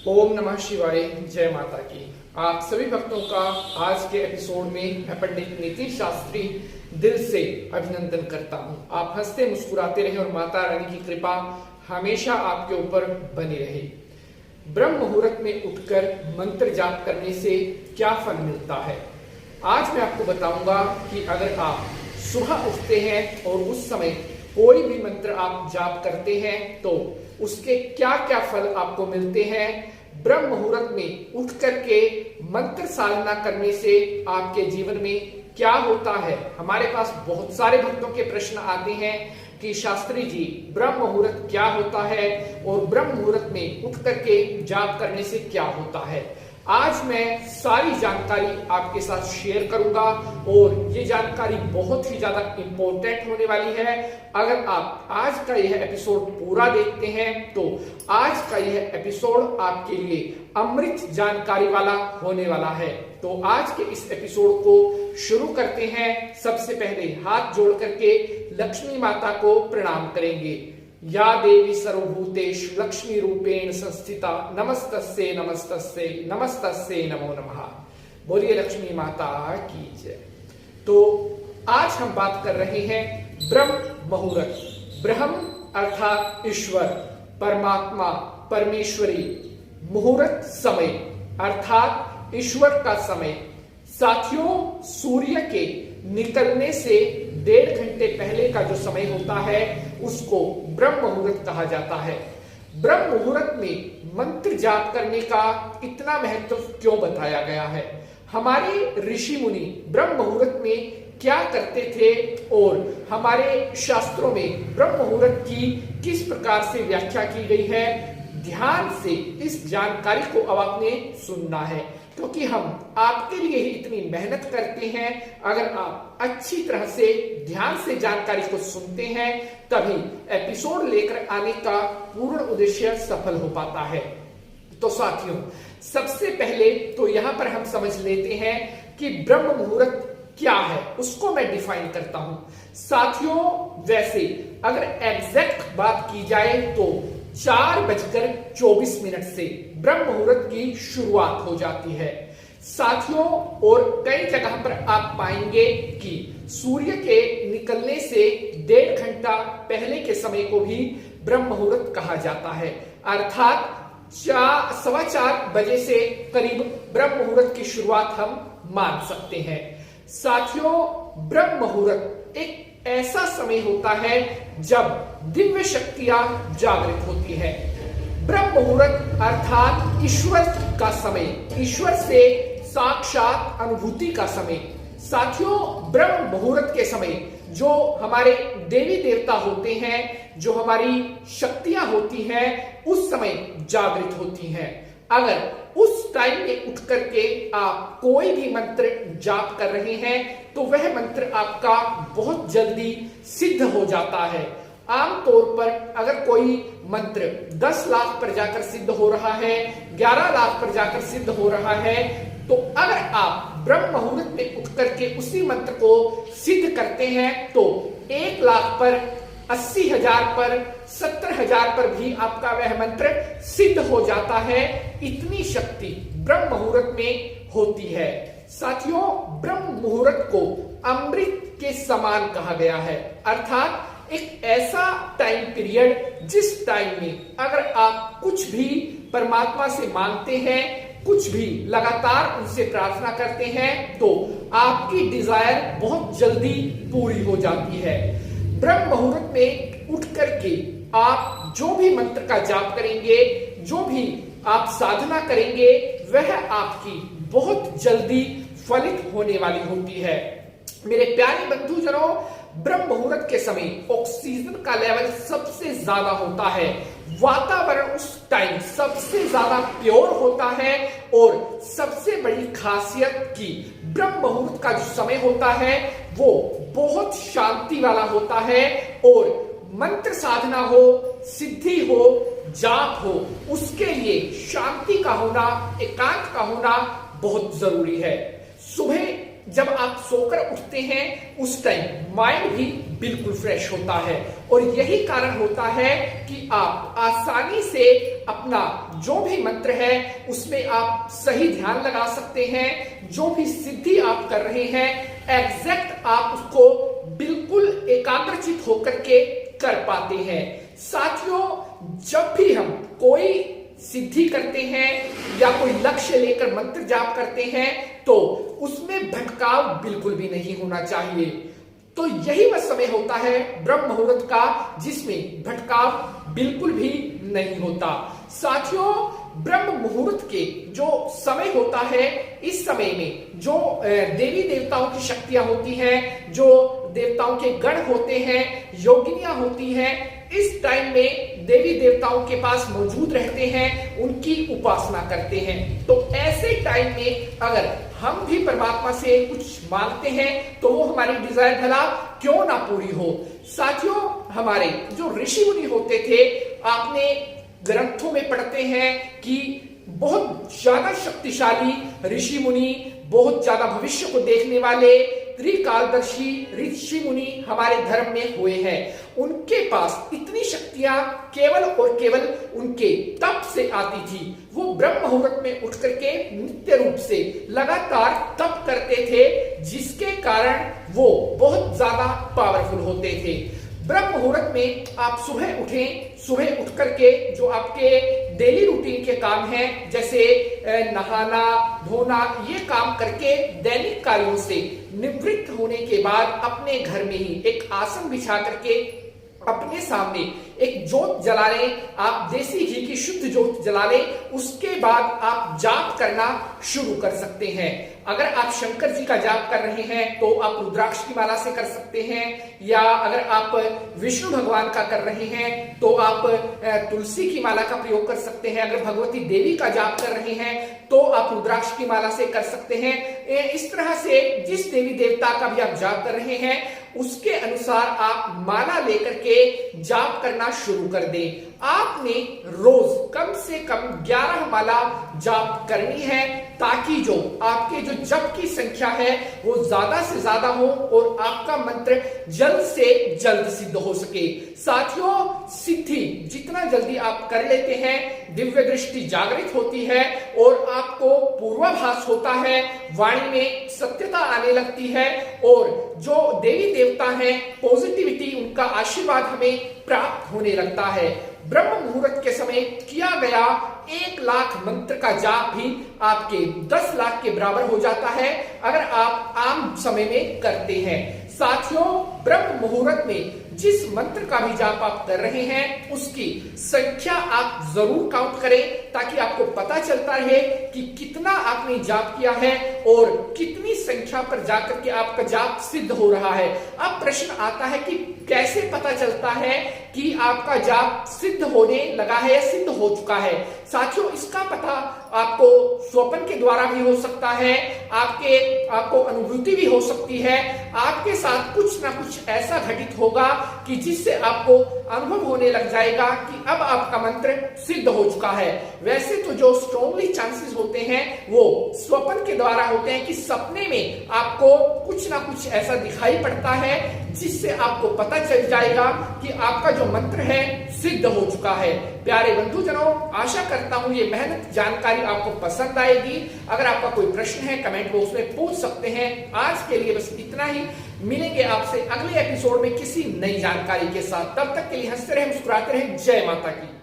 ओम नमः शिवाय। जय माता की। आप सभी भक्तों का आज के एपिसोड में मैं पंडित नितिन शास्त्री दिल से अभिनंदन करता हूं। आप हंसते मुस्कुराते रहे और माता रानी की कृपा हमेशा आपके ऊपर बनी रहे। ब्रह्म मुहूर्त में उठकर मंत्र जाप करने से क्या फल मिलता है, आज मैं आपको बताऊंगा कि अगर आप सुबह उठते हैं और उस समय कोई भी मंत्र आप जाप करते हैं तो उसके क्या क्या फल आपको मिलते हैं। ब्रह्म मुहूर्त में उठ करके मंत्र साधना करने से आपके जीवन में क्या होता है। हमारे पास बहुत सारे भक्तों के प्रश्न आते हैं कि शास्त्री जी, ब्रह्म मुहूर्त क्या होता है और ब्रह्म मुहूर्त में उठ करके जाप करने से क्या होता है। आज मैं सारी जानकारी आपके साथ शेयर करूंगा और ये जानकारी बहुत ही ज्यादा इंपॉर्टेंट होने वाली है। अगर आप आज का यह एपिसोड पूरा देखते हैं तो आज का यह एपिसोड आपके लिए अमृत जानकारी वाला होने वाला है। तो आज के इस एपिसोड को शुरू करते हैं। सबसे पहले हाथ जोड़ करके लक्ष्मी माता को प्रणाम करेंगे। या देवी सर्वभूतेषु लक्ष्मी रूपेण संस्थिता नमस्तस्ये नमस्तस्ये नमस्तस्ये नमो नमः। बोलिए लक्ष्मी माता की जय। तो आज हम बात कर रहे हैं ब्रह्म मुहूर्त। ब्रह्म अर्थात ईश्वर, परमात्मा, परमेश्वरी, मुहूर्त समय अर्थात ईश्वर का समय। साथियों, सूर्य के निकलने से 1.5 घंटे पहले का जो समय होता है उसको ब्रह्म मुहूर्त कहा जाता है। ब्रह्म मुहूर्त में मंत्र जाप करने का इतना महत्व क्यों बताया गया है, हमारे ऋषि मुनि ब्रह्म मुहूर्त में क्या करते थे और हमारे शास्त्रों में ब्रह्म मुहूर्त की किस प्रकार से व्याख्या की गई है, ध्यान से इस जानकारी को अब आपने सुनना है क्योंकि हम आपके लिए ही इतनी मेहनत करते हैं। अगर आप अच्छी तरह से ध्यान से जानकारी को सुनते हैं तभी एपिसोड लेकर आने का पूर्ण उद्देश्य सफल हो पाता है। तो साथियों, सबसे पहले तो यहां पर हम समझ लेते हैं कि ब्रह्म मुहूर्त क्या है, उसको मैं डिफाइन करता हूं। साथियों, वैसे अगर एग्जैक्ट बात की जाए तो 4:24 से ब्रह्म मुहूर्त की शुरुआत हो जाती है साथियों। और कई जगह पर आप पाएंगे कि सूर्य के निकलने से 1.5 घंटा पहले के समय को भी ब्रह्म मुहूर्त कहा जाता है। अर्थात 4:15 बजे से करीब ब्रह्म मुहूर्त की शुरुआत हम मान सकते हैं। साथियों, ब्रह्म मुहूर्त एक ऐसा समय होता है जब दिव्य शक्तियां जागृत होती है। ब्रह्म मुहूर्त अर्थात ईश्वर का समय, ईश्वर से साक्षात अनुभूति का समय। साथियों, ब्रह्म मुहूर्त के समय जो हमारे देवी देवता होते हैं, जो हमारी शक्तियां होती हैं, उस समय जागृत होती हैं। अगर उस टाइम में उठ करके आप कोई भी मंत्र जाप कर रहे हैं तो वह मंत्र आपका बहुत जल्दी सिद्ध हो जाता है। आमतौर पर अगर कोई मंत्र 10 लाख पर जाकर सिद्ध हो रहा है, 11 लाख पर जाकर सिद्ध हो रहा है, तो अगर आप ब्रह्म मुहूर्त में उठ करके उसी मंत्र को सिद्ध करते हैं तो 1 लाख पर, 80,000 पर, 70,000 पर भी आपका वह मंत्र सिद्ध हो जाता है। इतनी शक्ति ब्रह्म मुहूर्त में होती है। साथियों, ब्रह्म मुहूर्त को अमृत के समान कहा गया है। अर्थात एक ऐसा टाइम पीरियड जिस टाइम में अगर आप कुछ भी परमात्मा से मांगते हैं, कुछ भी लगातार उनसे प्रार्थना करते हैं तो आपकी डिजायर बहुत जल्दी पूरी हो जाती है। ब्रह्म मुहूर्त में उठ करके आप जो भी मंत्र का जाप करेंगे, जो भी आप साधना करेंगे, वह आपकी बहुत जल्दी फलित होने वाली होती है। मेरे प्यारे बंधुजनों, ब्रह्म मुहूर्त के समय ऑक्सीजन का लेवल सबसे ज्यादा होता है, वातावरण उस टाइम सबसे ज्यादा प्योर होता है और सबसे बड़ी खासियत की ब्रह्म मुहूर्त का जो समय होता है वो बहुत शांति वाला होता है और मंत्र साधना हो, सिद्धि हो, जाप हो, उसके लिए शांति का होना, एकांत का होना बहुत जरूरी है। सुबह जब आप सोकर उठते हैं उस टाइम माइंड भी बिल्कुल फ्रेश होता है और यही कारण होता है कि आप आसानी से अपना जो भी मंत्र है उसमें आप सही ध्यान लगा सकते हैं। जो भी सिद्धि आप कर रहे हैं एग्जैक्ट आप उसको बिल्कुल एकाग्रचित होकर के कर पाते हैं। साथियों, जब भी हम कोई सिद्धि करते हैं या कोई लक्ष्य लेकर मंत्र जाप करते हैं तो उसमें भटकाव बिल्कुल भी नहीं होना चाहिए। तो यही वह समय होता है ब्रह्म मुहूर्त का जिसमें भटकाव बिल्कुल भी नहीं होता। साथियों, ब्रह्म मुहूर्त के जो समय होता है इस समय में जो देवी देवताओं की शक्तियां होती हैं, जो देवताओं के गण होते हैं, योगिनियां होती हैं, इस टाइम में देवी देवताओं के पास मौजूद रहते हैं, उनकी उपासना करते हैं। तो ऐसे टाइम में अगर हम भी परमात्मा से कुछ मांगते हैं तो वो हमारी डिजायर भला क्यों ना पूरी हो। साथियों, हमारे जो ऋषि मुनि होते थे, आपने ग्रंथों में पढ़ते हैं कि बहुत ज्यादा शक्तिशाली ऋषि मुनि, बहुत ज्यादा भविष्य को देखने वाले त्रिकालदर्शी ऋषि मुनि हमारे धर्म में हुए हैं। उनके पास इतनी शक्तियां केवल और केवल उनके तप से आती थी। वो ब्रह्म मुहूर्त में उठ करके नित्य रूप से लगातार तप करते थे, जिसके कारण वो बहुत ज्यादा पावरफुल होते थे। ब्रह्म मुहूर्त में आप सुबह उठें, सुबह उठ करके जो आपके डेली रूटीन के काम हैं जैसे नहाना धोना, ये काम करके दैनिक कार्यों से निवृत्त होने के बाद अपने घर में ही एक आसन बिछा करके अपने सामने एक जोत जला लें। आप देसी घी की शुद्ध जोत जला लें, उसके बाद आप जाप करना शुरू कर सकते हैं। अगर आप शंकर जी का जाप कर रहे हैं तो आप रुद्राक्ष की माला से कर सकते हैं, या अगर आप विष्णु भगवान का कर रहे हैं तो आप तुलसी की माला का प्रयोग कर सकते हैं। अगर भगवती देवी का जाप कर रहे हैं तो आप रुद्राक्ष की माला से कर सकते हैं। इस तरह से जिस देवी देवता का भी आप जाप कर रहे हैं उसके अनुसार आप माला लेकर के जाप करना शुरू कर दें। आपने रोज कम से कम 11 माला जाप करनी है ताकि जो आपके जो जप की संख्या है वो ज्यादा से ज्यादा हो और आपका मंत्र जल्द से जल्द सिद्ध हो सके। साथियों, सिद्धि जितना जल्दी आप कर लेते हैं, दिव्य दृष्टि जागृत होती है और आपको पूर्वाभास होता है, वाणी में सत्यता आने लगती है और जो देवी देवता हैं पॉजिटिविटी, उनका आशीर्वाद हमें प्राप्त होने लगता है। ब्रह्म मुहूर्त के समय किया गया 1 लाख मंत्र का जाप भी आपके 10 लाख के बराबर हो जाता है अगर आप आम समय में करते हैं। साथियों, ब्रह्म मुहूर्त में जिस मंत्र का भी जाप आप कर रहे हैं उसकी संख्या आप जरूर काउंट करें ताकि आपको पता चलता रहे कि कितना आपने जाप किया है और कितनी संख्या पर जाकर के आपका जाप सिद्ध हो रहा है। अब प्रश्न आता है कि कैसे पता चलता है कि आपका जाप सिद्ध होने लगा है या सिद्ध हो चुका है। साथियों, इसका पता आपको स्वप्न के द्वारा भी हो सकता है, आपको अनुभूति भी हो सकती है। आपके साथ कुछ ना कुछ ऐसा घटित होगा कि जिससे आपको अनुभव होने लग जाएगा कि अब आपका मंत्र सिद्ध हो चुका है। वैसे तो जो स्ट्रॉन्गली चांसेस होते हैं वो स्वप्न के द्वारा होते हैं कि सपने में आपको कुछ ना कुछ ऐसा दिखाई पड़ता है जिससे आपको पता चल जाएगा कि आपका जो मंत्र है सिद्ध हो चुका है। प्यारे बंधुजनों, आशा करता हूं ये मेहनत जानकारी आपको पसंद आएगी। अगर आपका कोई प्रश्न है कमेंट बॉक्स में पूछ सकते हैं। आज के लिए बस इतना ही। मिलेंगे आपसे अगले एपिसोड में किसी नई जानकारी के साथ। तब तक के लिए हंसते रहे, मुस्कुराते रहे। जय माता की।